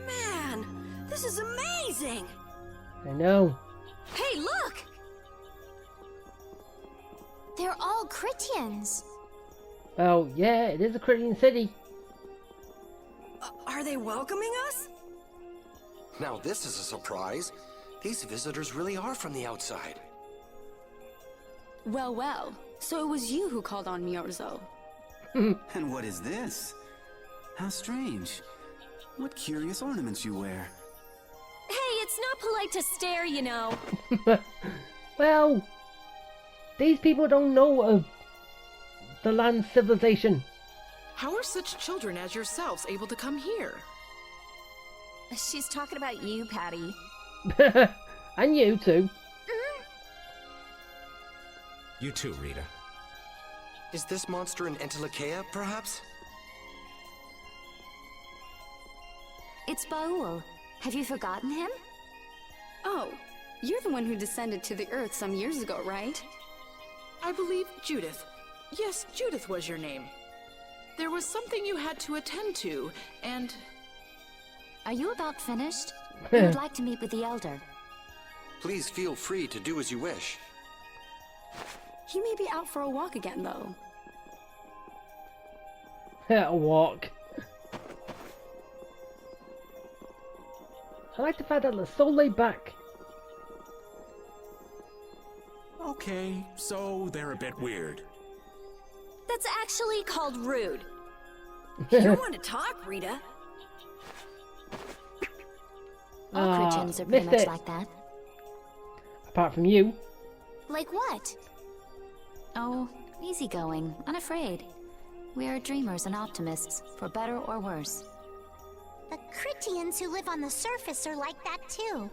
Man, this is amazing! I know. Hey, look! They're all Critians. Oh, yeah, it is a Korean city. Are they welcoming us? Now this is a surprise. These visitors really are from the outside. Well, well. So it was you who called on Myorzo. And what is this? How strange. What curious ornaments you wear. Hey, it's not polite to stare, you know. Well, these people don't know of the land civilization. How are such children as yourselves able to come here? She's talking about you, Patty. And you too. You too, Rita. Is this monster an Entelekea, perhaps? It's Baul. Have you forgotten him? Oh, you're the one who descended to the Earth some years ago, right? I believe Judith. Yes, Judith was your name. There was something you had to attend to, and... Are you about finished? We would like to meet with the Elder. Please feel free to do as you wish. He may be out for a walk again, though. A walk. I like the fact that it's so laid back. Okay, so they're a bit weird. That's actually called rude. You want to talk, Rita? All Christians are pretty missed much it. like that. Apart from you. Like what? Oh, easygoing, unafraid. We are dreamers and optimists, for better or worse. The Critians who live on the surface are like that too.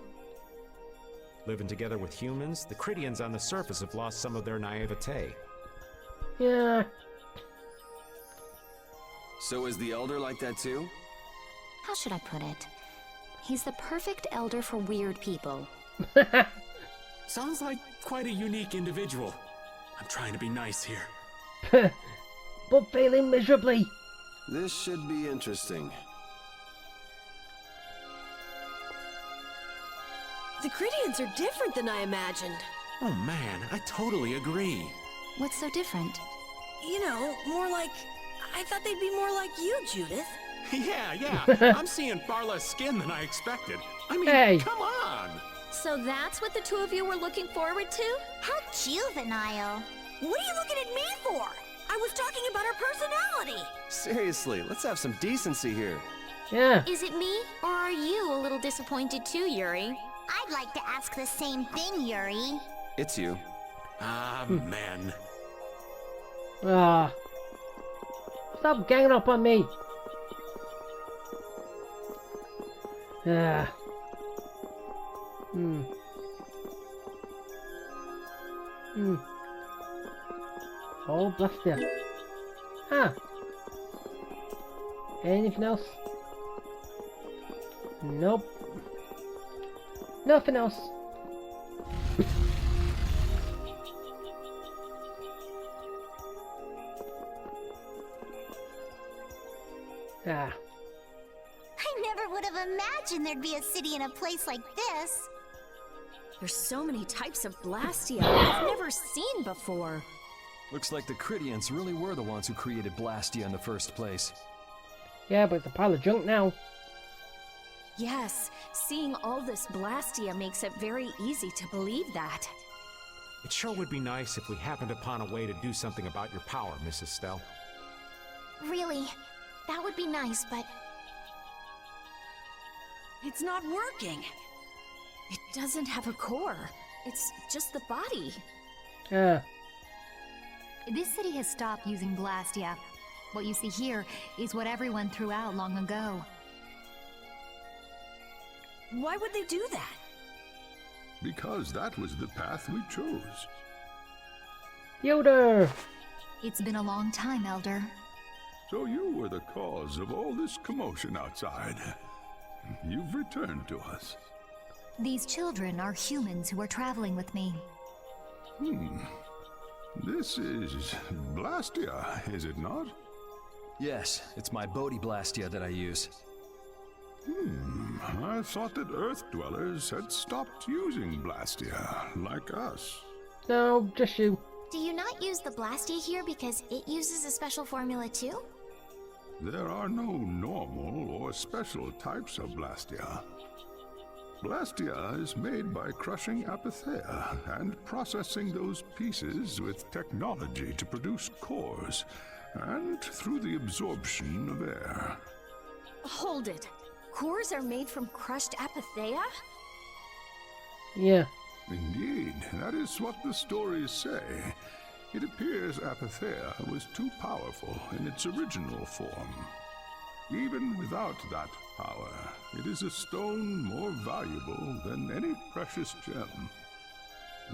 Living together with humans, the Critians on the surface have lost some of their naivete. Yeah. So is the Elder like that too? How should I put it? He's the perfect elder for weird people. Sounds like quite a unique individual. I'm trying to be nice here. But failing miserably. This should be interesting. The Critians are different than I imagined. Oh man, I totally agree. What's so different? You know, more like... I thought they'd be more like you, Judith. Yeah, I'm seeing far less skin than I expected. I mean, Hey. come on! So that's what the two of you were looking forward to? How juvenile. What are you looking at me for? I was talking about her personality. Seriously, let's have some decency here. Yeah. Is it me, or are you a little disappointed too, Yuri? I'd like to ask the same thing, Yuri. It's you. Ah, men. Ah. Stop ganging up on me. Ah. Oh, bless you. Huh. Anything else? Nope. Nothing else. Ah. I never would have imagined there'd be a city in a place like this. There's so many types of Blastia I've never seen before. Looks like the Critians really were the ones who created Blastia in the first place. Yeah, but it's a pile of junk now. Yes, seeing all this Blastia makes it very easy to believe that. It sure would be nice if we happened upon a way to do something about your power, Mrs. Stell. Really, that would be nice, but It's not working. It doesn't have a core. It's just the body. This city has stopped using Blastia. What you see here is what everyone threw out long ago. Why would they do that? Because that was the path we chose. Yoder! It's been a long time, Elder. So you were the cause of all this commotion outside. You've returned to us. These children are humans who are traveling with me. This is Blastia, is it not? Yes, it's my Bodhi Blastia that I use. I thought that Earth dwellers had stopped using Blastia, like us. No, just you. Do you not use the Blastia here because it uses a special formula too? There are no normal or special types of Blastia. Blastia is made by crushing Apatheia and processing those pieces with technology to produce cores, and through the absorption of air. Hold it. Cores are made from crushed Apatheia? Yeah. Indeed, that is what the stories say. It appears Apatheia was too powerful in its original form. Even without that power, it is a stone more valuable than any precious gem.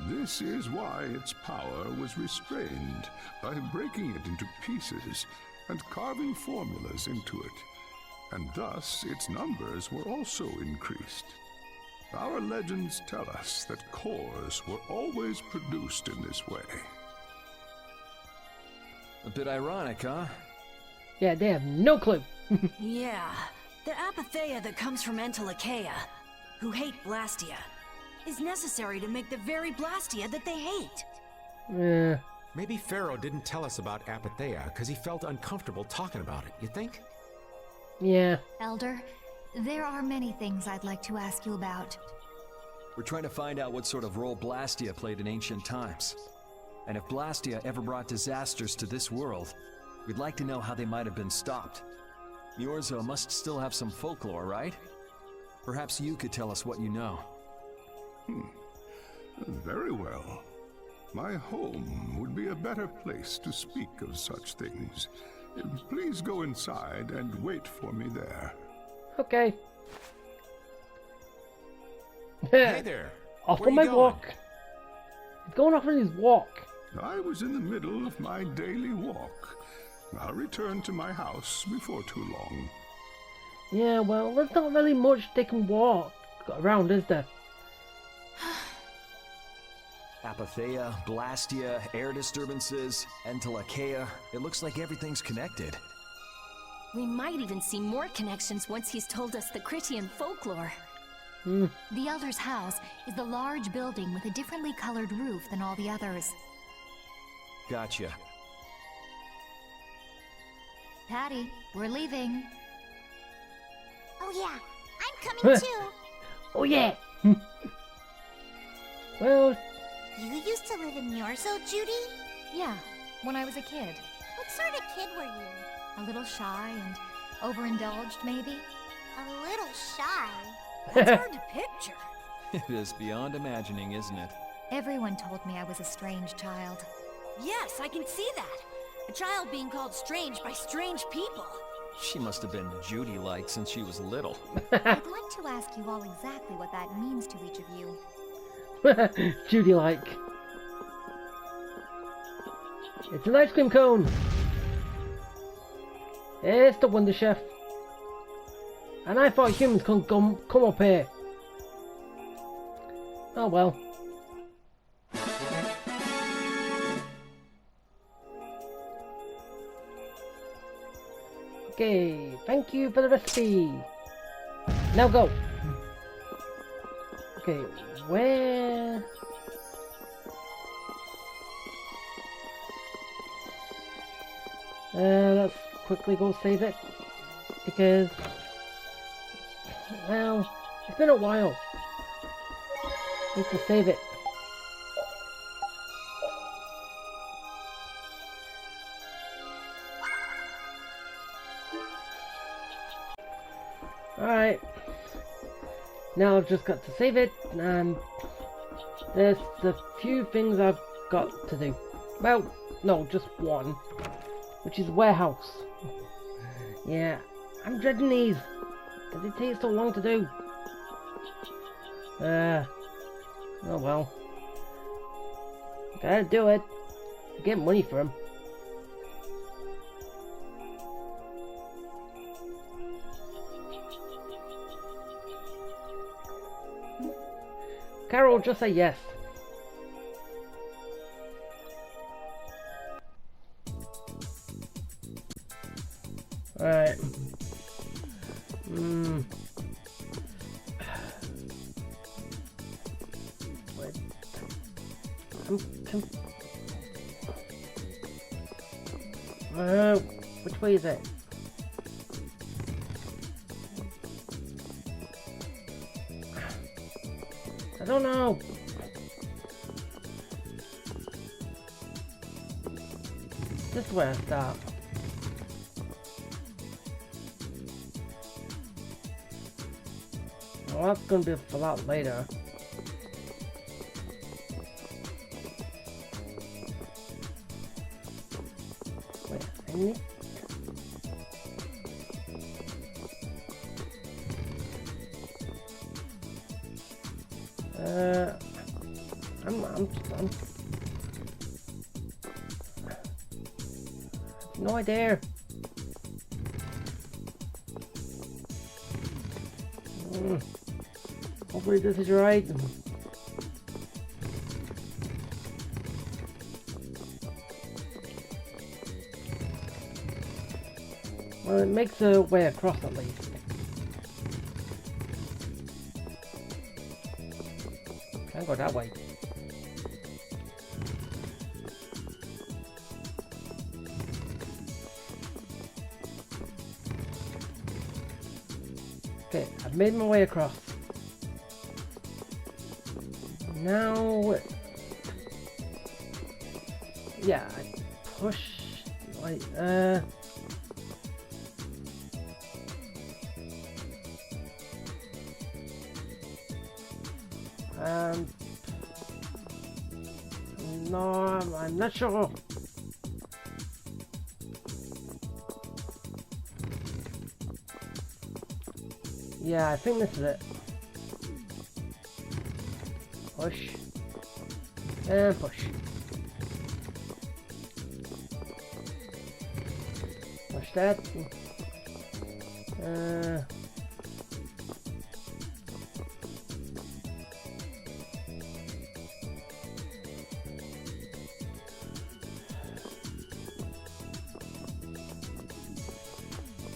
This is why its power was restrained by breaking it into pieces and carving formulas into it, and thus its numbers were also increased. Our legends tell us that cores were always produced in this way. A bit ironic, huh? Yeah, they have no clue. Yeah, the Apatheia that comes from Entelikeia, who hate Blastia, is necessary to make the very Blastia that they hate. Yeah. Maybe Pharaoh didn't tell us about Apatheia because he felt uncomfortable talking about it, you think? Yeah. Elder, there are many things I'd like to ask you about. We're trying to find out what sort of role Blastia played in ancient times. And if Blastia ever brought disasters to this world, we'd like to know how they might have been stopped. Myorzo must still have some folklore, right? Perhaps you could tell us what you know. Very well. My home would be a better place to speak of such things. Please go inside and wait for me there. Okay. Hey there. Off Where on you my going? walk. He's going off on his walk. I was in the middle of my daily walk. I'll return to my house before too long. Yeah, well, there's not really much they can walk around, is there? Apatheia, Blastia, air disturbances, Entelikeia. It looks like everything's connected. We might even see more connections once he's told us the Critian folklore. The Elder's house is the large building with a differently colored roof than all the others. Gotcha. Patty, we're leaving. Oh yeah, I'm coming too. Oh yeah. Well, You used to live in Myorzo, Judy? Yeah, when I was a kid. What sort of kid were you? A little shy and overindulged, maybe? A little shy. That's hard to picture. It is beyond imagining, isn't it? Everyone told me I was a strange child. Yes, I can see that. A child being called strange by strange people. She must have been Judy-like since she was little. I'd like to ask you all exactly what that means to each of you. Judy-like. It's an ice cream cone. It's the Wonder Chef. And I thought humans couldn't come up here. Oh well. Okay, thank you for the recipe. Now go. Okay, where? Let's quickly go save it. Because, well, it's been a while. Need to save it. Alright. Now I've just got to save it, and there's a few things I've got to do. Well, no, just one. Which is warehouse. Yeah, I'm dreading these. Because it takes so long to do. Oh well. Gotta do it. Get money for them. Carol, just say yes. Alright. Wait. Which way is it? I don't know. This is where I start. Well, that's gonna be a lot later. Wait, I need... I'm no idea. Hopefully this is right. Well, it makes a way across at least. Can't go that way. Okay, I've made my way across. Now, yeah, I push like no, I'm not sure. Yeah, I think this is it. Push. And push. Push that.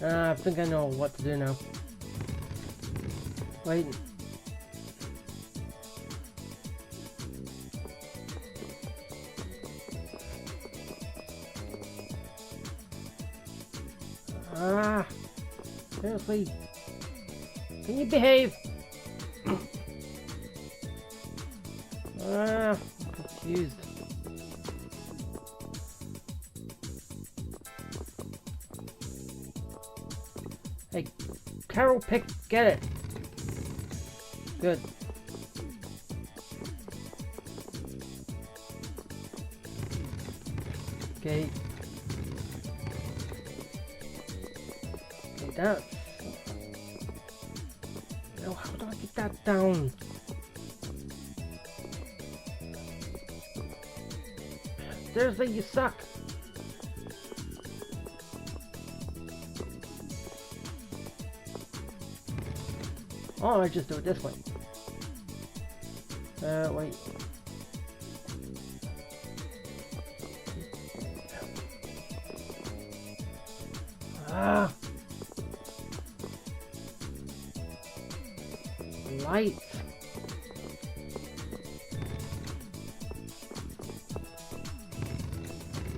I think I know what to do now. Wait. Seriously. Can you behave? I'm confused. Hey, Carol, get it. Good. Okay. Okay, that. No, how do I get that down? Seriously, you suck. Oh, I just do it this way. Wait. Ah. Light.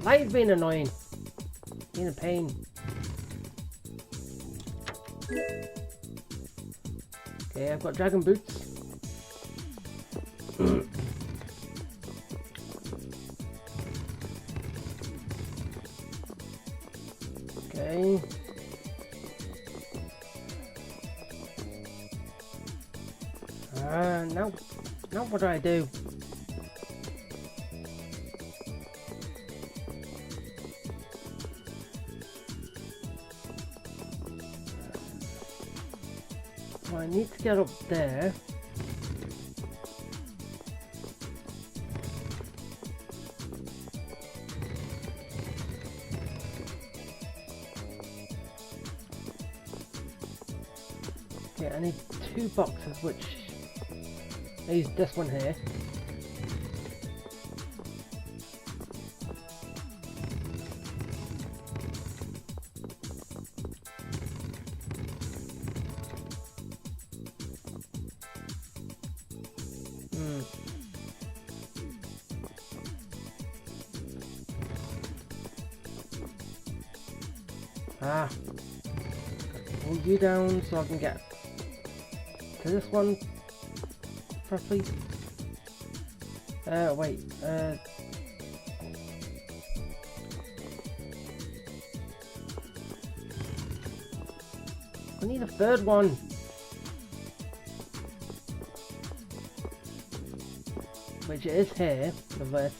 Light's being annoying. Being a pain. Okay, I've got dragon boots. Okay. Now what do I do? Well, I need to get up there. Okay, I need 2 boxes, which I use this one here. Ah, pull you down so I can get to this one properly. Wait, I need a third one. Which it is here, the list.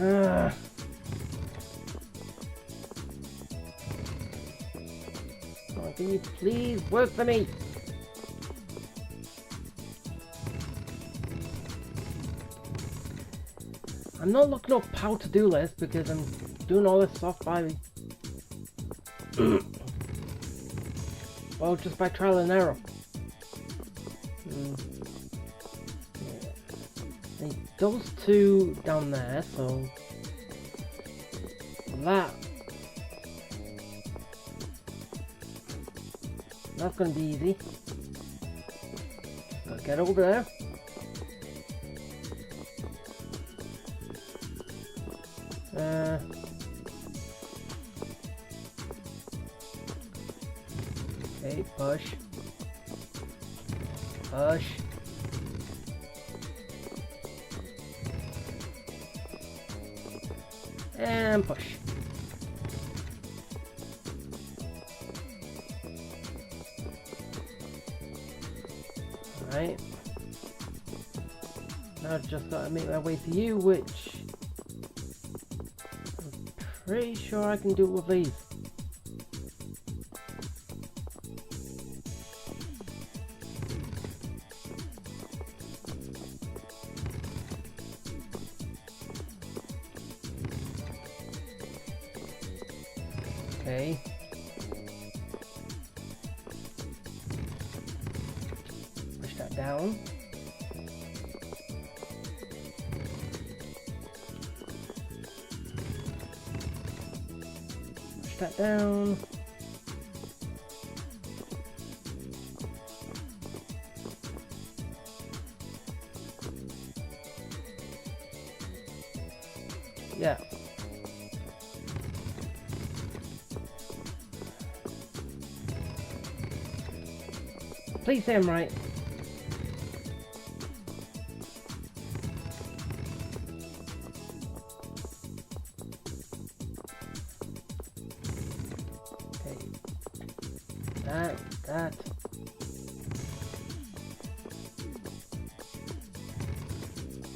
Oh, can you please work for me? I'm not looking up how to do this because I'm doing all this stuff by well, just by trial and error. Those two down there, so that's gonna be easy. Gotta get over there. Okay, push. Push. And push. Alright. Now I've just got to make my way to you, which I'm pretty sure I can do it with these. Okay. Push that down. Push that down. Yeah. Please say I'm right. Okay. That.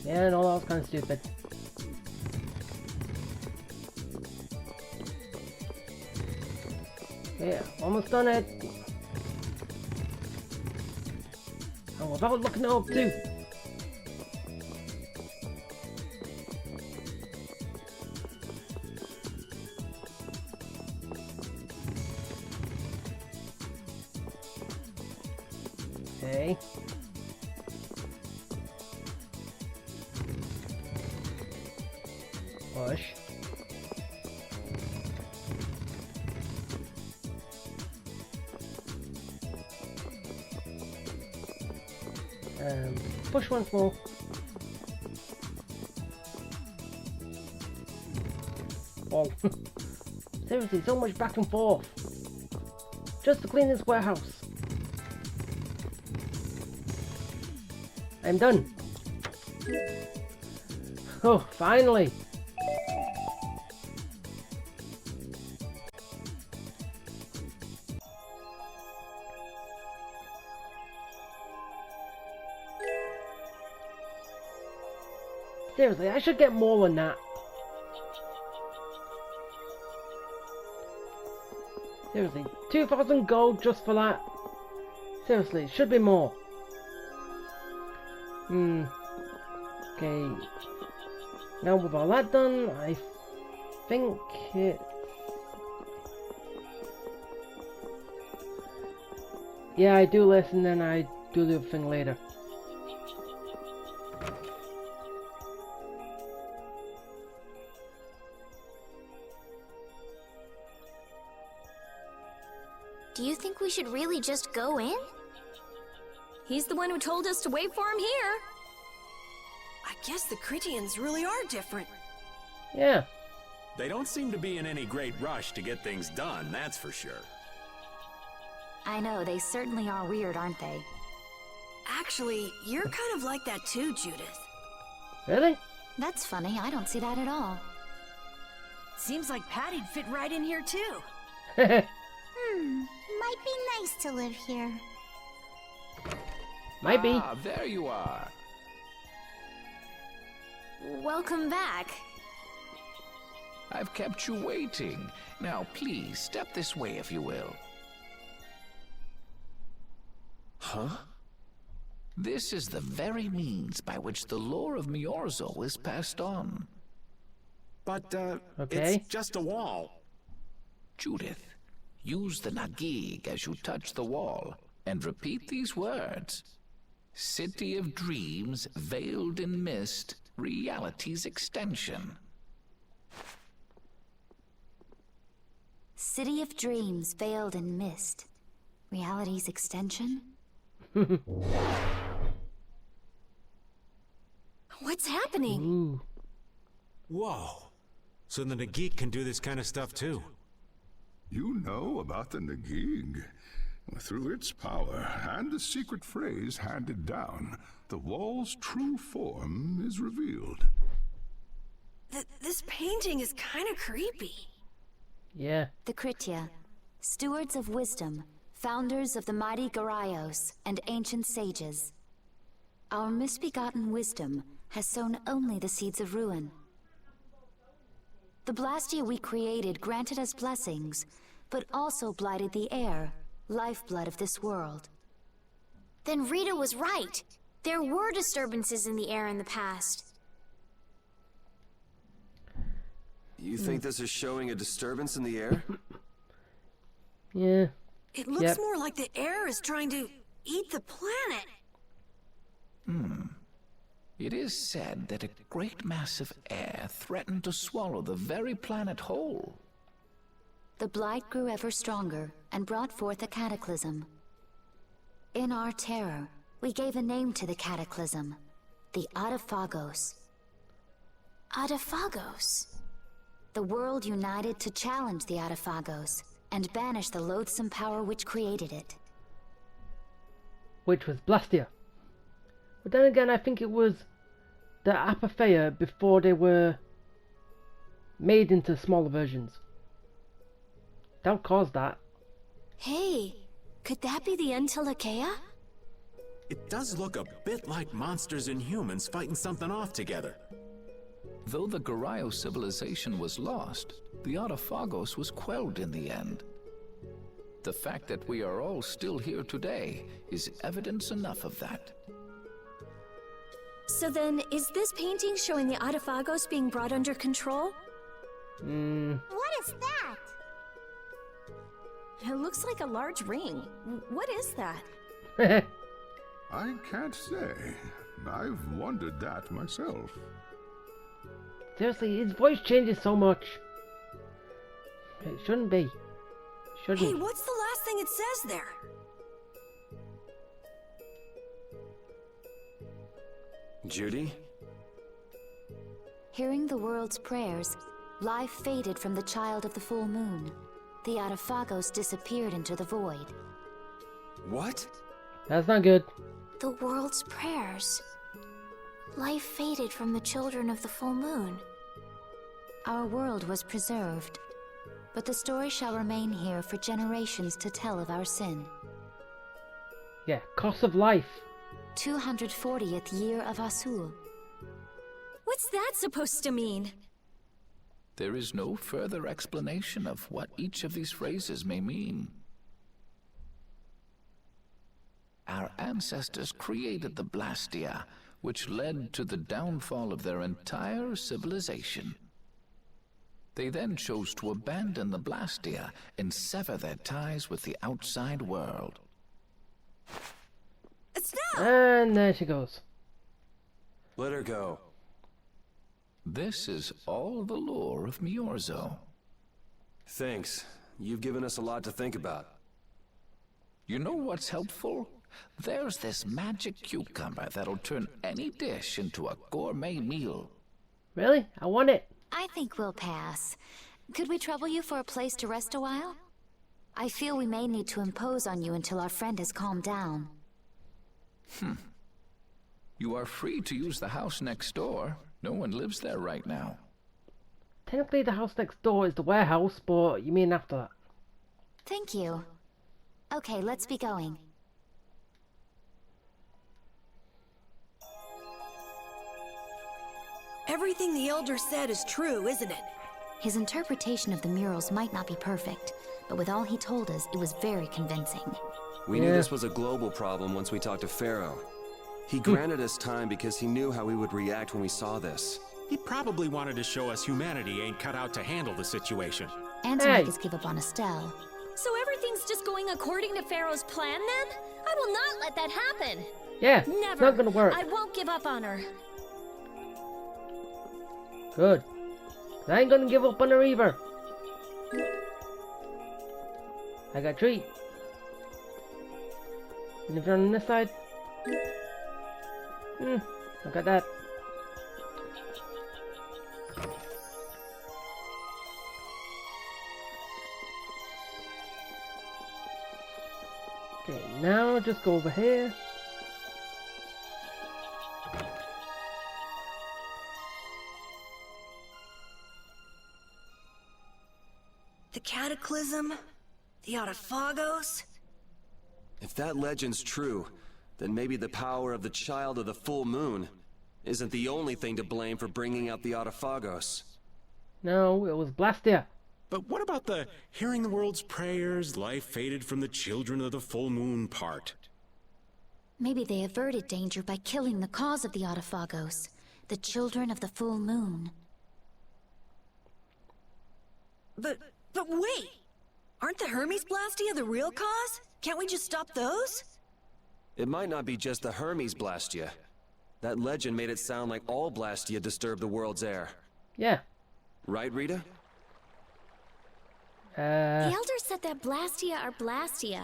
Yeah, no, that was kind of stupid. Yeah, almost done it. Without looking up too. Okay. Push. Push once more. Oh, seriously, so much back and forth. Just to clean this warehouse. I'm done. Oh, finally. Seriously, I should get more than that. Seriously, 2,000 gold just for that. Seriously, it should be more. Okay. Now with all that done, I think it... Yeah, I do listen, then I do the other thing later. Do you think we should really just go in? He's the one who told us to wait for him here. I guess the Critians really are different. Yeah. They don't seem to be in any great rush to get things done, that's for sure. I know, they certainly are weird, aren't they? Actually, you're kind of like that too, Judith. Really? That's funny, I don't see that at all. Seems like Patty'd fit right in here too. Might be nice to live here. Might be. Ah, there you are. Welcome back. I've kept you waiting. Now, please, step this way if you will. Huh? This is the very means by which the lore of Myorzo is passed on. But, okay. It's just a wall. Judith, use the Nagig as you touch the wall, and repeat these words. City of dreams, veiled in mist, reality's extension. City of dreams, veiled in mist. Reality's extension? What's happening? Ooh. Whoa. So the Nagik can do this kind of stuff too. You know about the Nagig. Through its power and the secret phrase handed down, the wall's true form is revealed. This painting is kind of creepy. Yeah. The Kritia, stewards of wisdom, founders of the mighty Garaios and ancient sages. Our misbegotten wisdom has sown only the seeds of ruin. The Blastia we created granted us blessings, but also blighted the air, lifeblood of this world. Then Rita was right. There were disturbances in the air in the past. You think this is showing a disturbance in the air? Yeah. It looks more like the air is trying to eat the planet. It is said that a great mass of air threatened to swallow the very planet whole. The blight grew ever stronger and brought forth a cataclysm. In our terror, we gave a name to the cataclysm, the Adaphagos. Adaphagos? The world united to challenge the Adaphagos and banish the loathsome power which created it. Which was Blastia. But then again, I think it was the Apatheia before they were made into smaller versions. That caused that. Hey, could that be the Entelekea? It does look a bit like monsters and humans fighting something off together. Though the Garayo civilization was lost, the Adaphagos was quelled in the end. The fact that we are all still here today is evidence enough of that. So then, is this painting showing the Adaphagos being brought under control? What is that? It looks like a large ring. What is that? I can't say. I've wondered that myself. Seriously, his voice changes so much. It shouldn't be. Shouldn't. Hey, what's the last thing it says there? Judy? Hearing the world's prayers, life faded from the child of the full moon. The Adaphagos disappeared into the void. What? That's not good. The world's prayers. Life faded from the children of the full moon. Our world was preserved, but the story shall remain here for generations to tell of our sin. Yeah, cost of life. 240th year of Asul. What's that supposed to mean? There is no further explanation of what each of these phrases may mean. Our ancestors created the Blastia, which led to the downfall of their entire civilization. They then chose to abandon the Blastia and sever their ties with the outside world. Stop! And there she goes. Let her go. This is all the lore of Myorzo. Thanks. You've given us a lot to think about. You know what's helpful? There's this magic cucumber that'll turn any dish into a gourmet meal. Really? I want it. I think we'll pass. Could we trouble you for a place to rest a while? I feel we may need to impose on you until our friend has calmed down. You are free to use the house next door. No one lives there right now. Technically the house next door is the warehouse, but you mean after that? Thank you. Okay, let's be going. Everything the Elder said is true, isn't it? His interpretation of the murals might not be perfect, but with all he told us, it was very convincing. We knew this was a global problem once we talked to Pharaoh. He granted us time because he knew how we would react when we saw this. He probably wanted to show us humanity ain't cut out to handle the situation. And to make us give up on Estelle. So everything's just going according to Pharaoh's plan then? I will not let that happen. Yeah, Never. it's not gonna work. I won't give up on her. Good. I ain't gonna give up on her either. I got a treat. And if you're on this side, I got that. Okay, now just go over here. The Cataclysm? The Autophagos? If that legend's true, then maybe the power of the Child of the Full Moon isn't the only thing to blame for bringing out the Autophagos. No, it was Blastia. But what about the hearing the world's prayers, life faded from the children of the full moon part? Maybe they averted danger by killing the cause of the Autophagos, the children of the full moon. But wait! Aren't the Hermes Blastia the real cause? Can't we just stop those? It might not be just the Hermes Blastia. That legend made it sound like all Blastia disturb the world's air. Yeah. Right, Rita? The Elder said that Blastia are Blastia.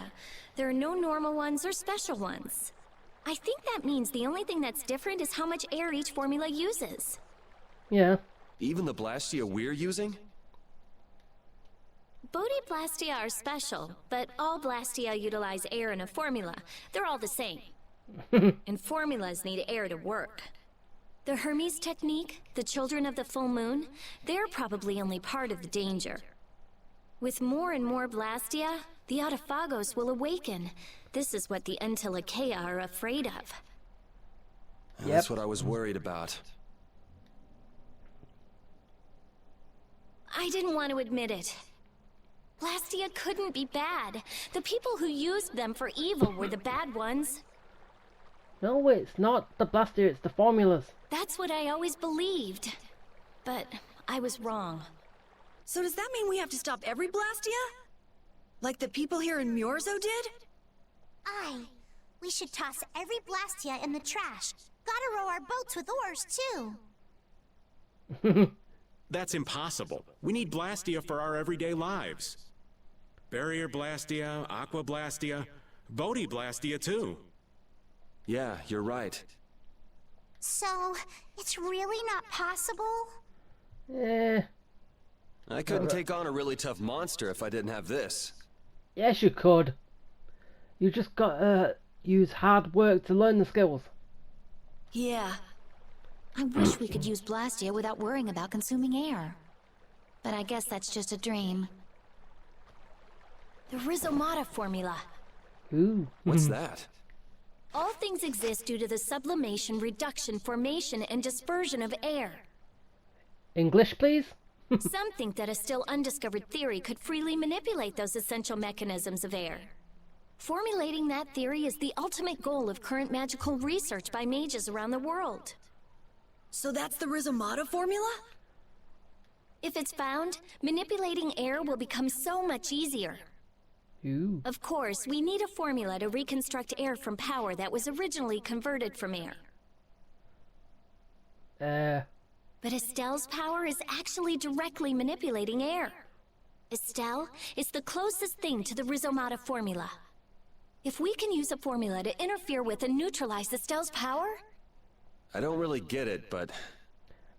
There are no normal ones or special ones. I think that means the only thing that's different is how much air each formula uses. Yeah. Even the Blastia we're using? Bodhi Blastia are special, but all Blastia utilize air in a formula. They're all the same. And formulas need air to work. The Hermes technique, the children of the full moon, they're probably only part of the danger. With more and more Blastia, the Autophagos will awaken. This is what the Entelekea are afraid of. That's what I was worried about. I didn't want to admit it. Blastia couldn't be bad. The people who used them for evil were the bad ones. No, it's not the Blastia, it's the formulas. That's what I always believed. But I was wrong. So does that mean we have to stop every Blastia? Like the people here in Myorzo did? Aye. We should toss every Blastia in the trash. Gotta row our boats with oars, too. That's impossible. We need Blastia for our everyday lives. Barrier Blastia, Aqua Blastia, Bodhi Blastia too. Yeah, you're right. So, it's really not possible? I couldn't take on a really tough monster if I didn't have this. Yes, you could. You just gotta use hard work to learn the skills. Yeah. I wish we could use Blastia without worrying about consuming air. But I guess that's just a dream. The Rhizomata formula. Ooh. What's that? All things exist due to the sublimation, reduction, formation, and dispersion of air. English, please? Some think that a still undiscovered theory could freely manipulate those essential mechanisms of air. Formulating that theory is the ultimate goal of current magical research by mages around the world. So that's the Rhizomata formula? If it's found, manipulating air will become so much easier. Ooh. Of course, we need a formula to reconstruct air from power that was originally converted from air. But Estelle's power is actually directly manipulating air. Estelle is the closest thing to the Rhizomata formula. If we can use a formula to interfere with and neutralize Estelle's power... I don't really get it, but...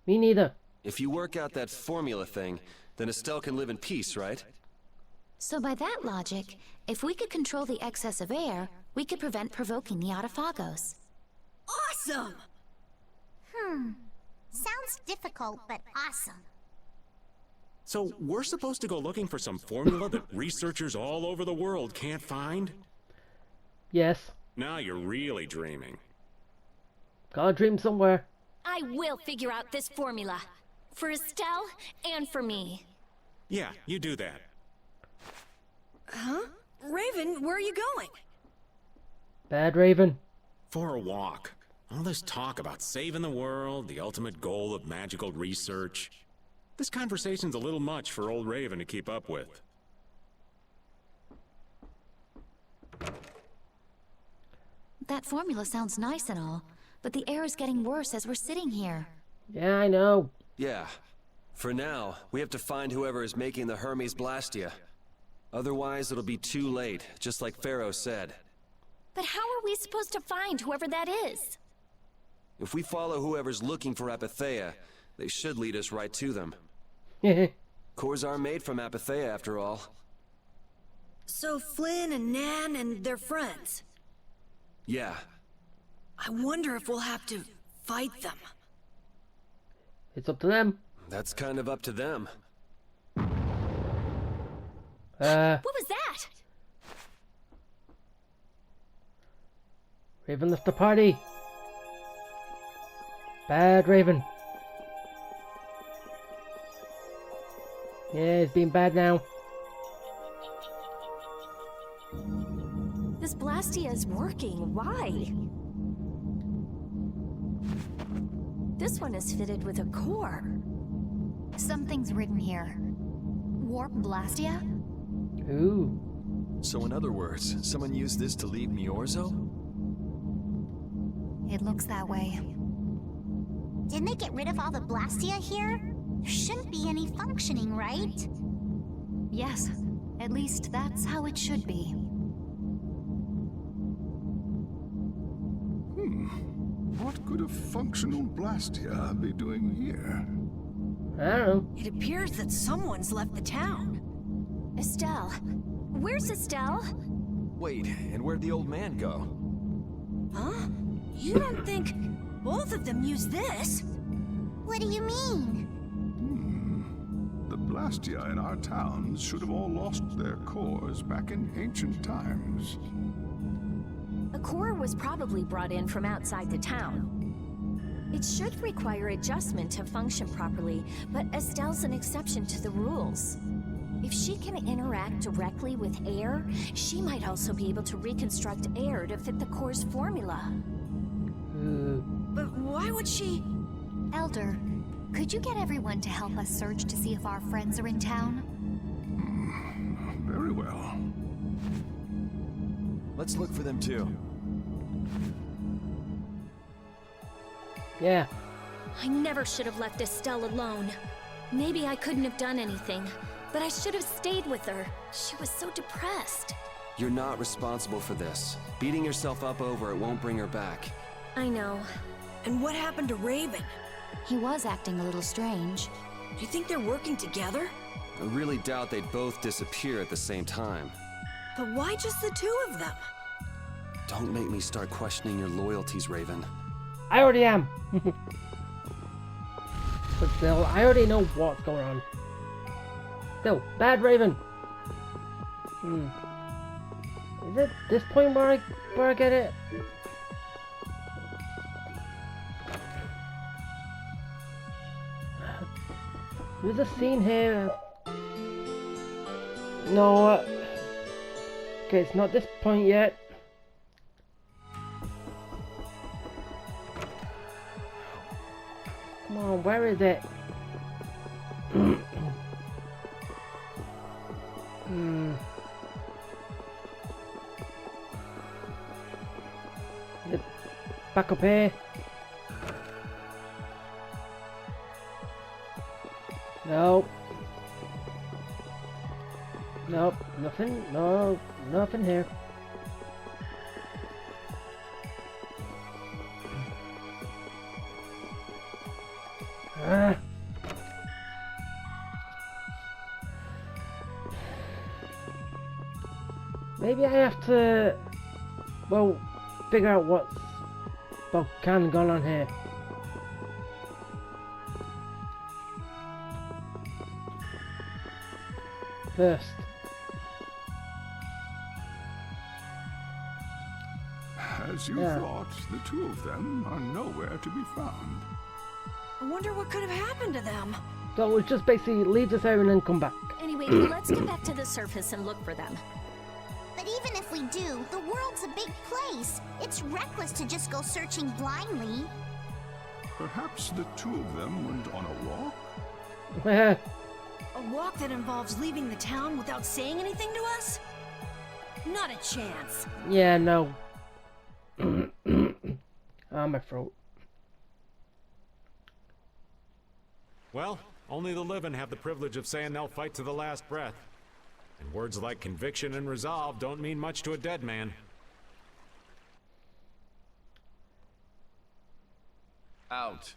Me neither. If you work out that formula thing, then Estelle can live in peace, right? So by that logic, if we could control the excess of air, we could prevent provoking the Autophagos. Awesome! Sounds difficult, but awesome. So we're supposed to go looking for some formula that researchers all over the world can't find? Yes. Now you're really dreaming. Gotta dream somewhere. I will figure out this formula. For Estelle and for me. Yeah, you do that. Huh? Raven, where are you going? Bad Raven. For a walk. All this talk about saving the world, the ultimate goal of magical research. This conversation's a little much for old Raven to keep up with. That formula sounds nice and all, but the air is getting worse as we're sitting here. Yeah, I know. Yeah. For now, we have to find whoever is making the Hermes Blastia. Otherwise, it'll be too late, just like Pharaoh said. But how are we supposed to find whoever that is? If we follow whoever's looking for Apatheia, they should lead us right to them. Cores are made from Apatheia, after all. So Flynn and Nan and their friends. Yeah. I wonder if we'll have to fight them. It's up to them. That's kind of up to them. What was that? Raven left the party. Bad Raven. Yeah, it's being bad now. This Blastia is working. Why? This one is fitted with a core. Something's written here. Warp Blastia? Ooh. So in other words, someone used this to leave Myorzo? It looks that way. Didn't they get rid of all the Blastia here? There shouldn't be any functioning, right? Yes. At least that's how it should be. What could a functional Blastia be doing here? I don't know. It appears that someone's left the town. Estelle. Where's Estelle? Wait, and where'd the old man go? Huh? You don't think both of them use this? What do you mean? The Blastia in our towns should have all lost their cores back in ancient times. A core was probably brought in from outside the town. It should require adjustment to function properly, but Estelle's an exception to the rules. If she can interact directly with air, she might also be able to reconstruct air to fit the core's formula. But why would she... Elder, could you get everyone to help us search to see if our friends are in town? Very well. Let's look for them too. Yeah. I never should have left Estelle alone. Maybe I couldn't have done anything, but I should have stayed with her. She was so depressed. You're not responsible for this. Beating yourself up over it won't bring her back. I know. And what happened to Raven? He was acting a little strange. Do you think they're working together? I really doubt they'd both disappear at the same time. But why just the two of them? Don't make me start questioning your loyalties, Raven. I already am. But still, I already know what's going on. Still, bad Raven. Is it this point where I get it? There's a scene here. No. Okay, it's not this point yet. Come on, where is it? back up here. Nope. Nope, nothing. No, nothing here. Ah. Maybe I have to, well, figure out what's kind of going on here. First. As you thought, the two of them are nowhere to be found. I wonder what could have happened to them. So we'll just basically leave this area and then come back. Anyway, let's get back to the surface and look for them. But even if we do, the world's a big place. It's reckless to just go searching blindly. Perhaps the two of them went on a walk? A walk that involves leaving the town without saying anything to us? Not a chance. Yeah, no. My throat. Well, only the living have the privilege of saying they'll fight to the last breath. And words like conviction and resolve don't mean much to a dead man. Out.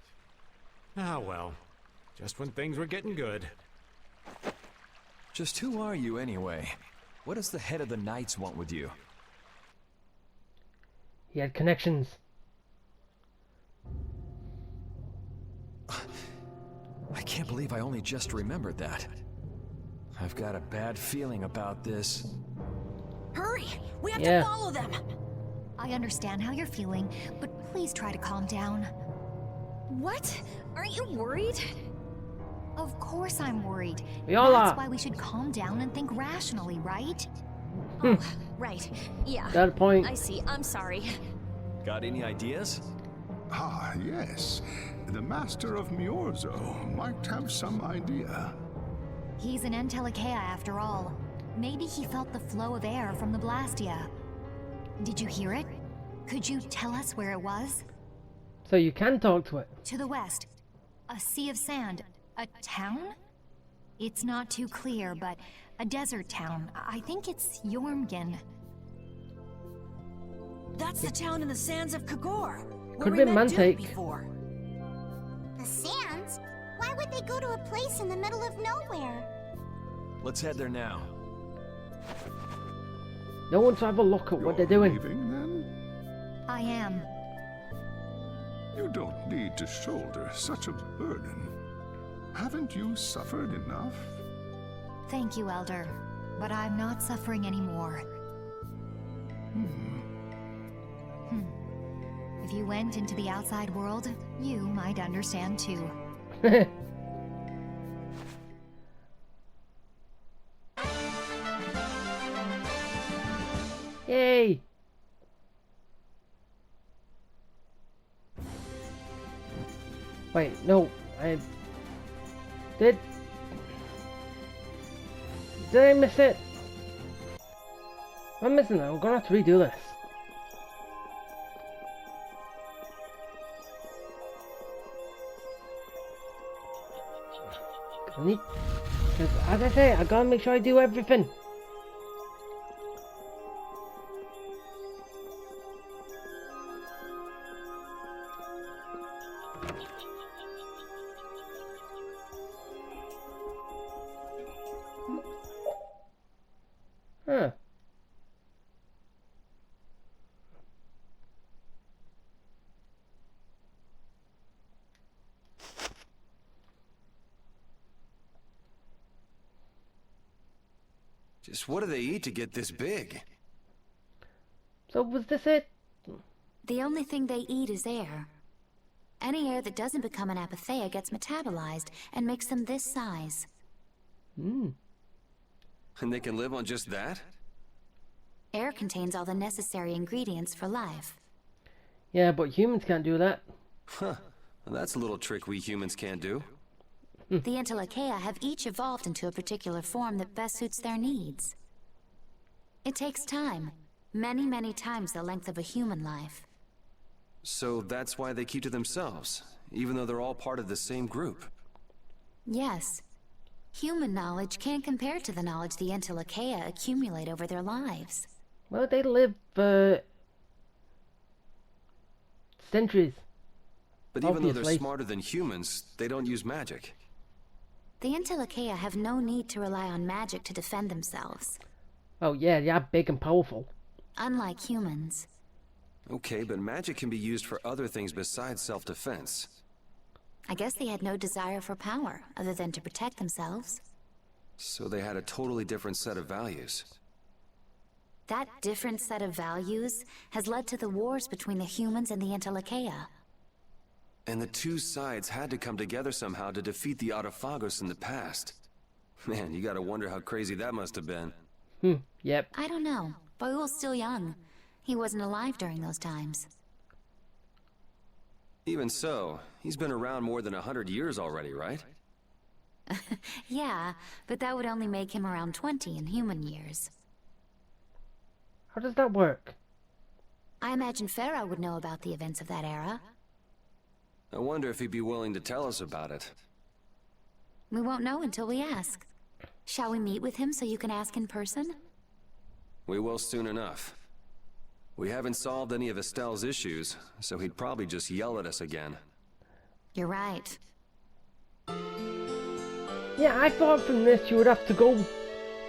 Ah, well. Just when things were getting good. Just who are you anyway? What does the head of the Knights want with you? He had connections. I can't believe I only just remembered that. I've got a bad feeling about this. Hurry! We have to follow them! I understand how you're feeling, but please try to calm down. What? Aren't you worried? Of course I'm worried. We all That's are. why we should calm down and think rationally, right? Oh, right. Yeah. Got a point. I see. I'm sorry. Got any ideas? Ah, yes. The Master of Myorzo might have some idea. He's an Entelekea after all. Maybe he felt the flow of air from the Blastia. Did you hear it? Could you tell us where it was? So you can talk to it. To the west. A sea of sand. A town? It's not too clear, but a desert town. I think it's Jormungand. That's the town in the sands of Kagor. Could be Mantake. Before. The sands? Why would they go to a place in the middle of nowhere? Let's head there now. No one to have a look at what they're doing. Leaving, then? I am. You don't need to shoulder such a burden. Haven't you suffered enough? Thank you, Elder. But I'm not suffering anymore. If you went into the outside world, you might understand too. Yay! Wait, no, I did I miss it? I'm missing it. I'm gonna have to redo this. Because as I say, I gotta make sure I do everything. Huh. Just what do they eat to get this big? So was this it? The only thing they eat is air. Any air that doesn't become an apatheia gets metabolized and makes them this size. And they can live on just that? Air contains all the necessary ingredients for life. Yeah, but humans can't do that. Huh. Well, that's a little trick we humans can't do. The Entelekea have each evolved into a particular form that best suits their needs. It takes time. Many, many times the length of a human life. So that's why they keep to themselves, even though they're all part of the same group. Yes. Human knowledge can't compare to the knowledge the Entelekea accumulate over their lives. Well, they live for centuries. But even though they're Obviously. smarter than humans, they don't use magic. The Entelekea have no need to rely on magic to defend themselves. Oh yeah, they are big and powerful. Unlike humans. Okay, but magic can be used for other things besides self-defense. I guess they had no desire for power, other than to protect themselves. So they had a totally different set of values. That different set of values has led to the wars between the humans and the Entelekea. And the two sides had to come together somehow to defeat the Autophagos in the past. Man, you gotta wonder how crazy that must have been. Yep. I don't know. Baul's still young. He wasn't alive during those times. Even so, he's been around more than 100 years already, right? Yeah, but that would only make him around 20 in human years. How does that work? I imagine Pharaoh would know about the events of that era. I wonder if he'd be willing to tell us about it. We won't know until we ask. Shall we meet with him so you can ask in person? We will soon enough. We haven't solved any of Estelle's issues, so he'd probably just yell at us again. You're right. Yeah, I thought from this you would have to go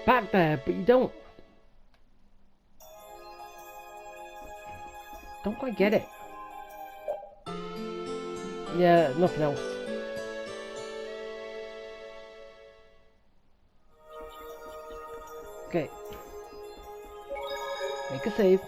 back there, but you don't. Don't quite get it. Yeah, nothing else. Okay. Make a save.